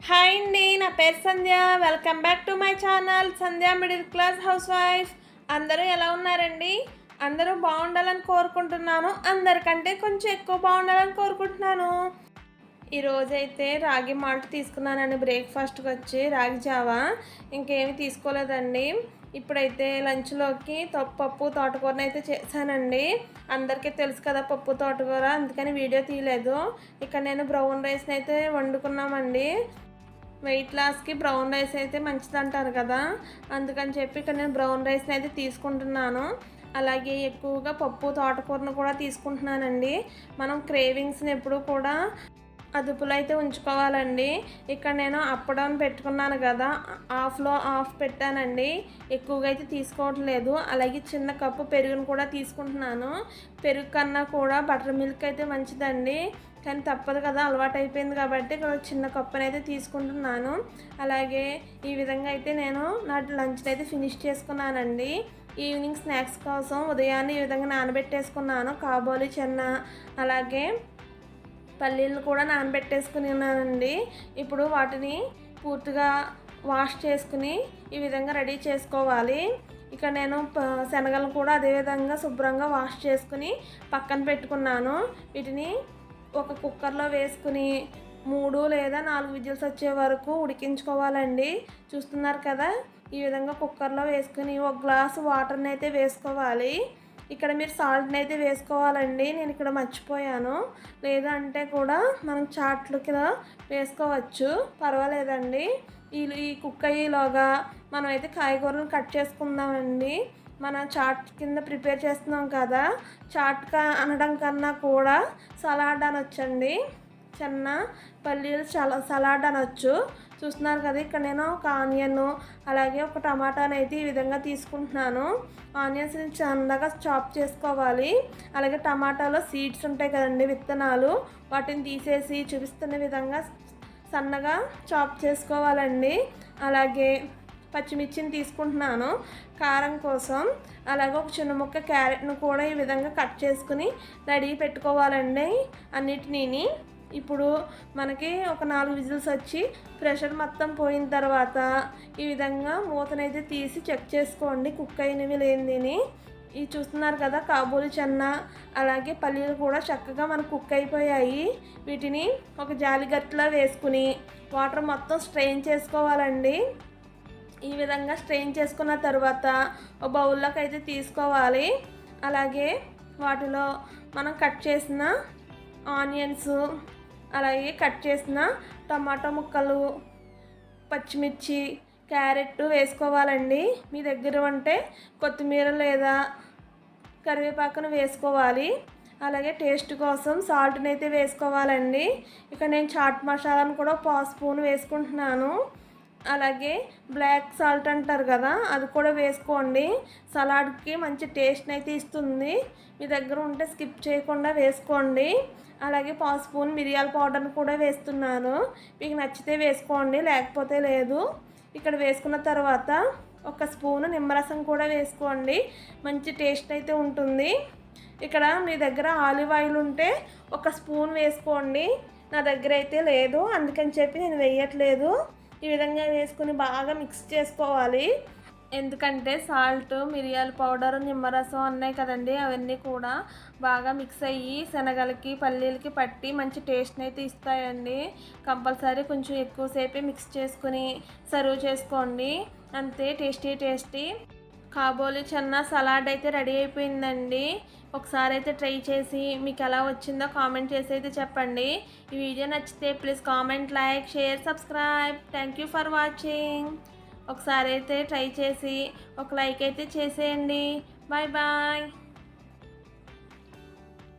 Hi అండి, నా పేరు Sandhya. Welcome back to my channel Sandhya middle class housewife. అందరూ ఎలా ఉన్నారండి? అందరూ బాగుండాలని కోరుకుంటున్నాను. అందరికంటే కొంచెం ఎక్కువ బాగుండాలని కోరుకుంటున్నాను. ఈరోజైతే రాగి మాల్ట్ తీసుకున్నానండి. బ్రేక్ఫాస్ట్కి వచ్చి రాగి జావా, ఇంకేమి తీసుకోలేదండి. ఇప్పుడైతే లంచ్లోకి పప్పు తోటకూరని అయితే చేశానండి. అందరికీ తెలుసు కదా పప్పు తోటకూర, అందుకని వీడియో తీయలేదు. ఇక్కడ నేను బ్రౌన్ రైస్ని అయితే వండుకున్నామండి. వెయిట్ లాస్కి బ్రౌన్ రైస్ అయితే మంచిది అంటారు కదా, అందుకని చెప్పి ఇక్కడ నేను బ్రౌన్ రైస్ని అయితే తీసుకుంటున్నాను. అలాగే ఎక్కువగా పప్పు తోటకూరను కూడా తీసుకుంటున్నానండి. మనం క్రేవింగ్స్ని ఎప్పుడు కూడా అదుపులో అయితే ఉంచుకోవాలండి. ఇక్కడ నేను అప్ డౌన్ పెట్టుకున్నాను కదా, హాఫ్లో హాఫ్ పెట్టానండి. ఎక్కువగా అయితే తీసుకోవట్లేదు. అలాగే చిన్న కప్పు పెరుగును కూడా తీసుకుంటున్నాను. పెరుగు కన్నా కూడా బటర్ మిల్క్ అయితే మంచిదండి, కానీ తప్పదు కదా, అలవాటు అయిపోయింది కాబట్టి ఇక్కడ చిన్న కప్పుని అయితే తీసుకుంటున్నాను. అలాగే ఈ విధంగా అయితే నేను నా లంచ్ని అయితే ఫినిష్ చేసుకున్నానండి. ఈవినింగ్ స్నాక్స్ కోసం ఉదయాన్నే ఈ విధంగా నానబెట్టేసుకున్నాను. కాబోలి చెన్న అలాగే పల్లీలు కూడా నానబెట్టేసుకుని ఉన్నానండి. ఇప్పుడు వాటిని పూర్తిగా వాష్ చేసుకుని ఈ విధంగా రెడీ చేసుకోవాలి. ఇక్కడ నేను శనగలు కూడా అదేవిధంగా శుభ్రంగా వాష్ చేసుకుని పక్కన పెట్టుకున్నాను. వీటిని ఒక కుక్కర్లో వేసుకుని 3 లేదా 4 విజిల్స్ వచ్చే వరకు ఉడికించుకోవాలండి. చూస్తున్నారు కదా, ఈ విధంగా కుక్కర్లో వేసుకుని 1 గ్లాసు వాటర్ని అయితే వేసుకోవాలి. ఇక్కడ మీరు సాల్ట్ని అయితే వేసుకోవాలండి. నేను ఇక్కడ మర్చిపోయాను, లేదంటే కూడా మనం చాట్లు కింద వేసుకోవచ్చు, పర్వాలేదండి. ఈ కుక్ అయ్యేలోగా మనం అయితే కాయగూరలను కట్ చేసుకుందామండి. మన చాట్ కింద ప్రిపేర్ చేస్తున్నాం కదా, చాట్ అనడం కన్నా కూడా సలాడ్ అనొచ్చండి. చిన్న పల్లీలు సలాడ్ అనొచ్చు. చూస్తున్నారు కదా, ఇక్కడ నేను ఒక ఆనియన్ అలాగే ఒక టమాటాని అయితే ఈ విధంగా తీసుకుంటున్నాను. ఆనియన్స్ని చిన్నగా చాప్ చేసుకోవాలి. అలాగే టమాటాలో సీడ్స్ ఉంటాయి కదండి, విత్తనాలు, వాటిని తీసేసి చూపిస్తున్న విధంగా సన్నగా చాప్ చేసుకోవాలండి. అలాగే పచ్చిమిర్చిని తీసుకుంటున్నాను కారం కోసం. అలాగే ఒక చిన్న ముక్క క్యారెట్ను కూడా ఈ విధంగా కట్ చేసుకుని రెడీ పెట్టుకోవాలండి అన్నిటినీ. ఇప్పుడు మనకి ఒక 4 విజిల్స్ వచ్చి ప్రెషర్ మొత్తం పోయిన తర్వాత ఈ విధంగా మూతనైతే తీసి చెక్ చేసుకోండి కుక్ అయినవి లేనిదిని. ఇవి చూస్తున్నారు కదా, కాబూలి చెన్న అలాగే పల్లీలు కూడా చక్కగా మనకు కుక్ అయిపోయాయి. వీటిని ఒక జాలిగట్లో వేసుకుని వాటర్ మొత్తం స్ట్రెయిన్ చేసుకోవాలండి. ఈ విధంగా స్ట్రెయిన్ చేసుకున్న తర్వాత ఒక బౌల్లోకి అయితే తీసుకోవాలి. అలాగే వాటిలో మనం కట్ చేసిన ఆనియన్స్ అలాగే కట్ చేసిన టమాటా ముక్కలు, పచ్చిమిర్చి, క్యారెట్ వేసుకోవాలండి. మీ దగ్గర ఉంటే కొత్తిమీర లేదా కరివేపాకును వేసుకోవాలి. అలాగే టేస్ట్ కోసం సాల్ట్ని అయితే వేసుకోవాలండి. ఇక్కడ నేను చాట్ మసాలాను కూడా 1 స్పూన్ వేసుకుంటున్నాను. అలాగే బ్లాక్ సాల్ట్ అంటారు కదా, అది కూడా వేసుకోండి. సలాడ్కి మంచి టేస్ట్ని అయితే ఇస్తుంది. మీ దగ్గర ఉంటే స్కిప్ చేయకుండా వేసుకోండి. అలాగే 1 స్పూన్ మిరియాల పౌడర్ని కూడా వేస్తున్నాను. మీకు నచ్చితే వేసుకోండి, లేకపోతే లేదు. ఇక్కడ వేసుకున్న తర్వాత 1 స్పూను నిమ్మరసం కూడా వేసుకోండి, మంచి టేస్ట్ అయితే ఉంటుంది. ఇక్కడ మీ దగ్గర ఆలివ్ ఆయిల్ ఉంటే 1 స్పూన్ వేసుకోండి. నా దగ్గర అయితే లేదు, అందుకని చెప్పి నేను వేయట్లేదు. ఈ విధంగా వేసుకుని బాగా మిక్స్ చేసుకోవాలి. ఎందుకంటే సాల్ట్, మిరియాల పౌడర్, నిమ్మరసం ఉన్నాయి కదండి, అవన్నీ కూడా బాగా మిక్స్ అయ్యి శనగలకి పల్లీలకి పట్టి మంచి టేస్ట్ని అయితే ఇస్తాయండి. కంపల్సరీ కొంచెం ఎక్కువసేపే మిక్స్ చేసుకుని సర్వ్ చేసుకోండి. అంతే, టేస్టీ కాబోలి చెన్న సలాడ్ అయితే రెడీ అయిపోయిందండి. ఒకసారి అయితే ట్రై చేసి మీకు ఎలా వచ్చిందో కామెంట్ చేసి అయితే చెప్పండి. ఈ వీడియో నచ్చితే please comment, like, share, subscribe. Thank you for watching. ఒకసారి అయితే ట్రై చేసి ఒక లైక్ అయితే చేసేయండి. Bye bye.